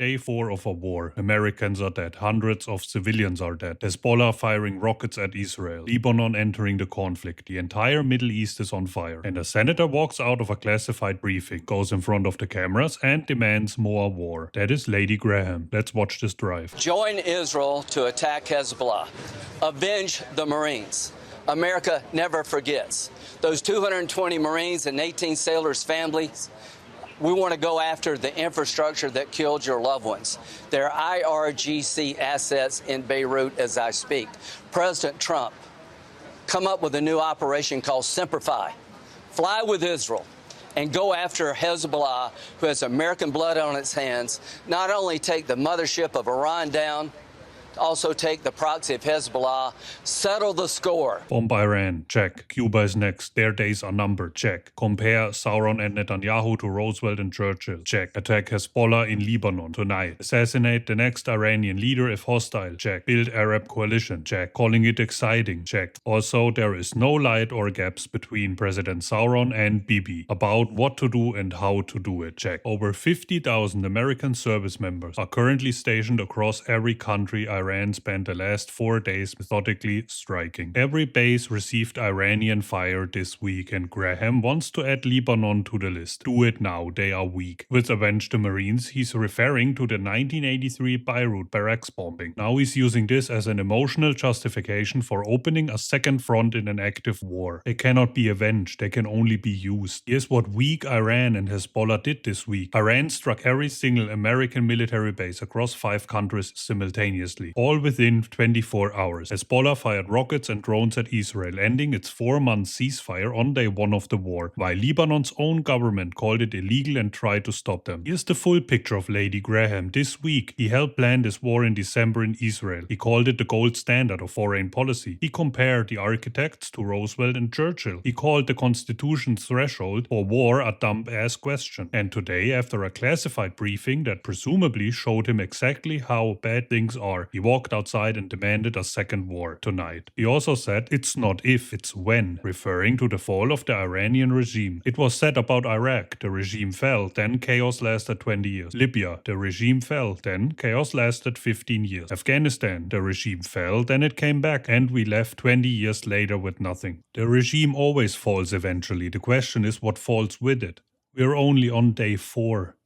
Day 4 of a war. Americans are dead. Hundreds of civilians are dead. Hezbollah firing rockets at Israel. Lebanon entering the conflict. The entire Middle East is on fire. And a senator walks out of a classified briefing, goes in front of the cameras, and demands more war. That is Lindsey Graham. Let's watch this drive. Join Israel to attack Hezbollah. Avenge the Marines. America never forgets. Those 220 Marines and 18 sailors' families, we want to go after the infrastructure that killed your loved ones. There are IRGC assets in Beirut as I speak. President Trump come up with a new operation called Simplify. Fly with Israel and go after Hezbollah, who has American blood on its hands. Not only take the mothership of Iran down, also take the proxy of Hezbollah, settle the score. Bomb Iran, check. Cuba is next. Their days are numbered, check. Compare Sauron and Netanyahu to Roosevelt and Churchill, check. Attack Hezbollah in Lebanon tonight. Assassinate the next Iranian leader if hostile, check. Build Arab coalition, check. Calling it exciting, check. Also, there is no light or gaps between President Sauron and Bibi about what to do and how to do it, check. Over 50,000 American service members are currently stationed across every country Iran spent the last 4 days methodically striking. Every base received Iranian fire this week, and Graham wants to add Lebanon to the list. Do it now, they are weak. With Avenge the Marines, he's referring to the 1983 Beirut barracks bombing. Now he's using this as an emotional justification for opening a second front in an active war. They cannot be avenged, they can only be used. Here's what weak Iran and Hezbollah did this week. Iran struck every single American military base across 5 countries simultaneously, all within 24 hours. Hezbollah fired rockets and drones at Israel, ending its 4-month ceasefire on day 1 of the war, while Lebanon's own government called it illegal and tried to stop them. Here's the full picture of Lindsey Graham. This week, he helped plan this war in December in Israel. He called it the gold standard of foreign policy. He compared the architects to Roosevelt and Churchill. He called the Constitution's threshold for war a dumb-ass question. And today, after a classified briefing that presumably showed him exactly how bad things are, he walked outside and demanded a second war tonight. He also said, "It's not if, it's when," referring to the fall of the Iranian regime. It was said about Iraq, the regime fell, then chaos lasted 20 years. Libya, the regime fell, then chaos lasted 15 years. Afghanistan, the regime fell, then it came back, and we left 20 years later with nothing. The regime always falls eventually. The question is what falls with it. We're only on day 4.